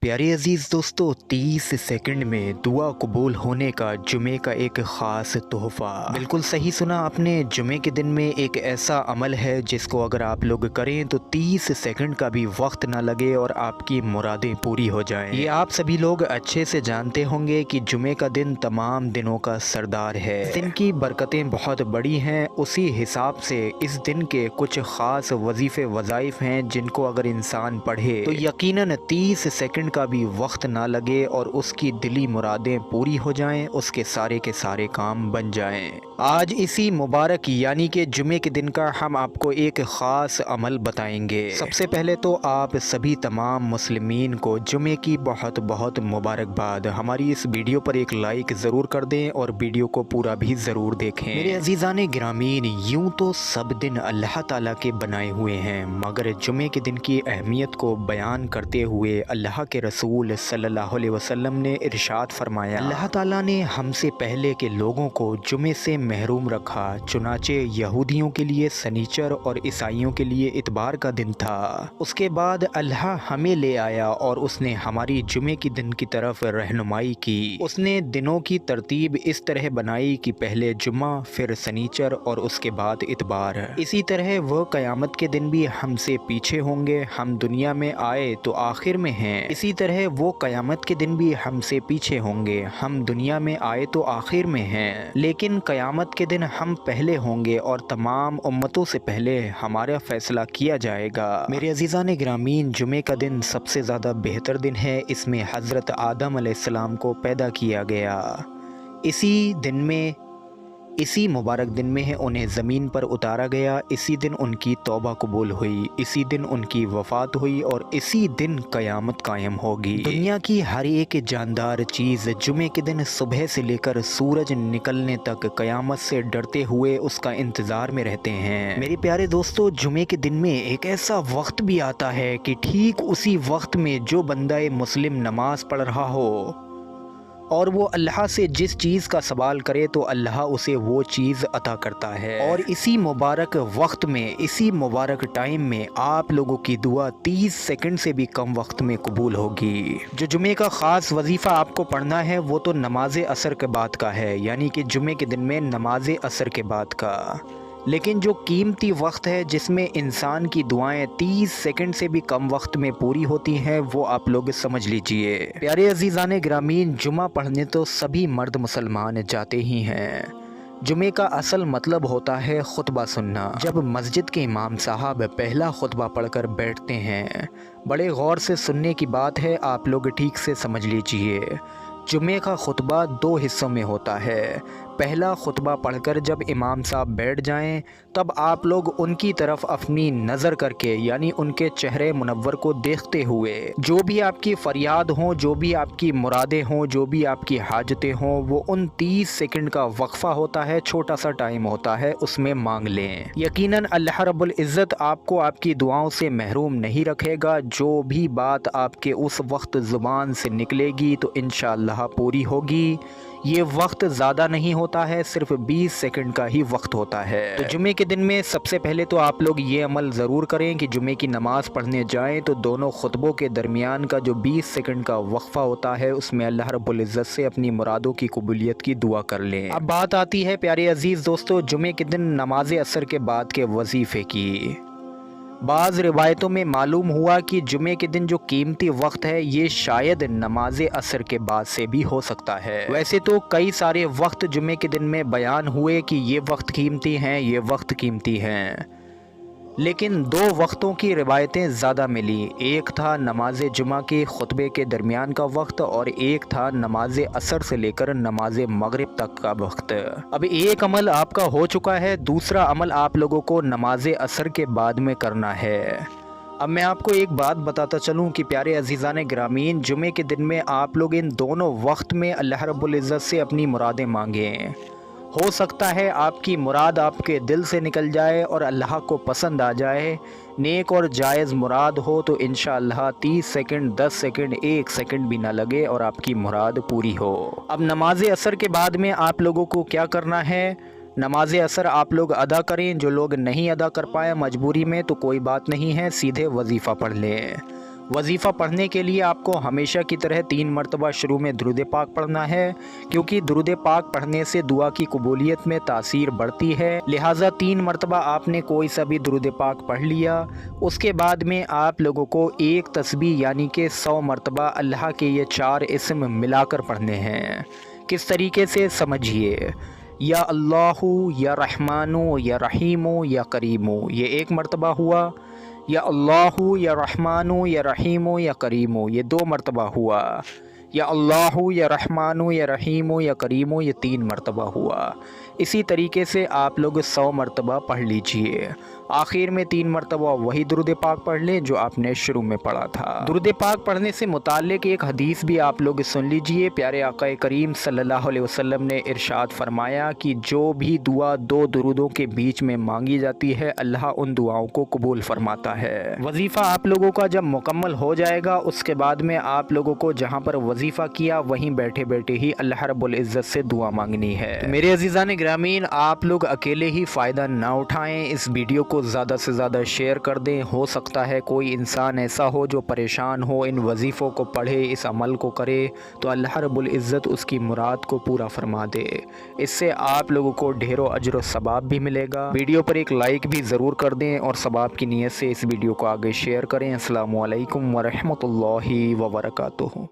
प्यारे अजीज़ दोस्तों, 30 सेकंड में दुआ कबूल होने का जुमे का एक ख़ास तोहफ़ा। बिल्कुल सही सुना आपने। जुमे के दिन में एक ऐसा अमल है जिसको अगर आप लोग करें तो 30 सेकंड का भी वक्त ना लगे और आपकी मुरादें पूरी हो जाएं। ये आप सभी लोग अच्छे से जानते होंगे कि जुमे का दिन तमाम दिनों का सरदार है। इस दिन की बरकतें बहुत बड़ी हैं। उसी हिसाब से इस दिन के कुछ ख़ास वजीफ़े वज़ाइफ हैं जिनको अगर इंसान पढ़े तो यकीनन 30 सेकंड का भी वक्त ना लगे और उसकी दिली मुरादें पूरी हो जाएं, उसके सारे काम बन जाएं। आज इसी मुबारक यानी कि जुमे के दिन का हम आपको एक ख़ास अमल बताएंगे। सबसे पहले तो आप सभी तमाम मुस्लिमीन को जुमे की बहुत बहुत मुबारकबाद। हमारी इस वीडियो पर एक लाइक ज़रूर कर दें और वीडियो को पूरा भी ज़रूर देखें। मेरे अजीज़ान गिरामीन, यूँ तो सब दिन अल्लाह ताला के बनाए हुए हैं, मगर जुमे के दिन की अहमियत को बयान करते हुए अल्लाह के रसूल सल्लल्लाहु अलैहि वसल्लम ने इरशाद फरमाया, अल्लाह ताला ने हमसे पहले के लोगों को जुमे से महरूम रखा, चुनाचे यहूदियों के लिए सनीचर और ईसाइयों के लिए इतबार का दिन था। उसके बाद अल्लाह हमें ले आया और उसने हमारी जुमे की दिन की तरफ रहनुमाई की। उसने दिनों की तरतीब इस तरह बनाई कि पहले जुम्मा, फिर सनीचर और उसके बाद इतबार। इसी तरह वह क़यामत के दिन भी हमसे पीछे होंगे। हम दुनिया में आए तो आखिर में हैं, इसी तरह वो क़यामत के दिन भी हमसे पीछे होंगे। हम दुनिया में आए तो आखिर में हैं, लेकिन क़यामत के दिन हम पहले होंगे और तमाम उम्मतों से पहले हमारा फ़ैसला किया जाएगा। मेरे अज़ीज़ान गिरामीन, जुमे का दिन सबसे ज़्यादा बेहतर दिन है। इसमें हज़रत आदम अलैहिस्सलाम को पैदा किया गया। इसी मुबारक दिन में उन्हें ज़मीन पर उतारा गया। इसी दिन उनकी तौबा कबूल हुई, इसी दिन उनकी वफ़ात हुई और इसी दिन क़यामत कायम होगी। दुनिया की हर एक जानदार चीज़ जुमे के दिन सुबह से लेकर सूरज निकलने तक क़यामत से डरते हुए उसका इंतज़ार में रहते हैं। मेरे प्यारे दोस्तों, जुमे के दिन में एक ऐसा वक्त भी आता है कि ठीक उसी वक्त में जो बंदा मुस्लिम नमाज़ पढ़ रहा हो और वो अल्लाह से जिस चीज़ का सवाल करे तो अल्लाह उसे वो चीज़ अता करता है। और इसी मुबारक वक्त में, इसी मुबारक टाइम में आप लोगों की दुआ 30 सेकंड से भी कम वक्त में कबूल होगी। जो जुमे का ख़ास वजीफ़ा आपको पढ़ना है वो तो नमाज असर के बाद का है, यानी कि जुमे के दिन में नमाज असर के बाद का। लेकिन जो कीमती वक्त है जिसमें इंसान की दुआएं 30 सेकंड से भी कम वक्त में पूरी होती हैं, वो आप लोग समझ लीजिए। प्यारे अजीज़ान गिरामीन, जुमा पढ़ने तो सभी मर्द मुसलमान जाते ही हैं। जुमे का असल मतलब होता है खुतबा सुनना। जब मस्जिद के इमाम साहब पहला खुतबा पढ़कर बैठते हैं, बड़े गौर से सुनने की बात है, आप लोग ठीक से समझ लीजिए। जुमे का खुतबा 2 हिस्सों में होता है। पहला खुतबा पढ़कर जब इमाम साहब बैठ जाएं, तब आप लोग उनकी तरफ अपनी नज़र करके, यानी उनके चेहरे मुनव्वर को देखते हुए, जो भी आपकी फ़रियाद हो, जो भी आपकी मुरादें हों, जो भी आपकी हाजतें हों, वो उन 30 सेकंड का वक्फ़ा होता है, छोटा सा टाइम होता है, उसमें मांग लें। यकीनन अल्लाह रब्बुल इज़्ज़त आपको आपकी दुआओं से महरूम नहीं रखेगा। जो भी बात आपके उस वक्त ज़ुबान से निकलेगी तो इंशाअल्लाह पूरी होगी। ये वक्त ज़्यादा नहीं होता है, सिर्फ 20 सेकंड का ही वक्त होता है। तो जुमे के दिन में सबसे पहले तो आप लोग ये अमल ज़रूर करें कि जुमे की नमाज़ पढ़ने जाएं तो दोनों खुतबों के दरमियान का जो 20 सेकंड का वक्फ़ा होता है, उसमें अल्लाह रब्बुल इज़्ज़त से अपनी मुरादों की कबूलियत की दुआ कर लें। अब बात आती है प्यारे अजीज़ दोस्तों, जुमे के दिन नमाज असर के बाद के वजीफ़े की। बाज़ रिवायतों में मालूम हुआ कि जुमे के दिन जो कीमती वक्त है ये शायद नमाज असर के बाद से भी हो सकता है। वैसे तो कई सारे वक्त जुमे के दिन में बयान हुए कि ये वक्त कीमती हैं, ये वक्त कीमती हैं, लेकिन 2 वक्तों की रिवायतें ज़्यादा मिली। एक था नमाज जुमा के खुतबे के दरमियान का वक्त और एक था नमाज असर से लेकर नमाज मगरिब तक का वक्त। अब एक अमल आपका हो चुका है, दूसरा अमल आप लोगों को नमाज असर के बाद में करना है। अब मैं आपको एक बात बताता चलूं कि प्यारे अजीज़ान गिरामीन, जुमे के दिन में आप लोग इन दोनों वक्त में अल्लाह रब्बुल इज़्ज़त से अपनी मुरादें मांगें। हो सकता है आपकी मुराद आपके दिल से निकल जाए और अल्लाह को पसंद आ जाए। नेक और जायज़ मुराद हो तो इंशाअल्लाह 30 सेकंड, 10 सेकंड, 1 सेकंड भी ना लगे और आपकी मुराद पूरी हो। अब नमाज असर के बाद में आप लोगों को क्या करना है? नमाज असर आप लोग अदा करें। जो लोग नहीं अदा कर पाए मजबूरी में, तो कोई बात नहीं है, सीधे वजीफ़ा पढ़ लें। वजीफ़ा पढ़ने के लिए आपको हमेशा की तरह 3 मरतबा शुरू में दुरूद पाक पढ़ना है, क्योंकि दुरूद पाक पढ़ने से दुआ की कबूलियत में तासीर बढ़ती है। लिहाजा 3 मरतबा आपने कोई सा भी दुरूद पाक पढ़ लिया। उसके बाद में आप लोगों को एक तस्बीह यानी कि 100 मरतबा अल्लाह के ये 4 इस्म मिलाकर पढ़ने हैं। किस तरीके से, समझिए। या अल्लाहु, या रहमानु, या रहीमु, या करीमु, ये 1 मरतबा हुआ। या अल्लाहु, या रहमानु, या रहीमु, या करीमु, ये 2 मरतबा हुआ। या अल्लाहु, या रहमानु, या रहीमु, या करीमु, ये 3 मरतबा हुआ। इसी तरीके से आप लोग 100 मरतबा पढ़ लीजिए। आखिर में 3 मरतबा वही दुरूद पाक पढ़ लें जो आपने शुरू में पढ़ा था। दुरूद पाक पढ़ने से मुताल्लिक़ एक हदीस भी आप लोग सुन लीजिए। प्यारे आक़ा करीम सल्लल्लाहु अलैहि वसल्लम ने इरशाद फरमाया कि जो भी दुआ 2 दुरूदों के बीच में मांगी जाती है, अल्लाह उन दुआओं को कबूल फरमाता है। वजीफ़ा आप लोगों का जब मुकम्मल हो जाएगा, उसके बाद में आप लोगों को जहाँ पर वजीफ़ा किया वहीं बैठे बैठे ही अल्लाह रब्बुल इज़्ज़त से दुआ मांगनी है। तो मेरे अज़ीज़ान ग्रामीन, आप लोग अकेले ही फ़ायदा ना उठाएं, इस वीडियो को ज़्यादा से ज़्यादा शेयर कर दें। हो सकता है कोई इंसान ऐसा हो जो परेशान हो, इन वजीफ़ों को पढ़े, इस अमल को करे, तो अल्लाह रब्बुल इज़्ज़त उसकी मुराद को पूरा फरमा दे। इससे आप लोगों को ढेरों अजर और सवाब भी मिलेगा। वीडियो पर एक लाइक भी ज़रूर कर दें और सवाब की नीयत से इस वीडियो को आगे शेयर करें। अस्सलामु अलैकुम व रहमतुल्लाहि व बरकातुहू।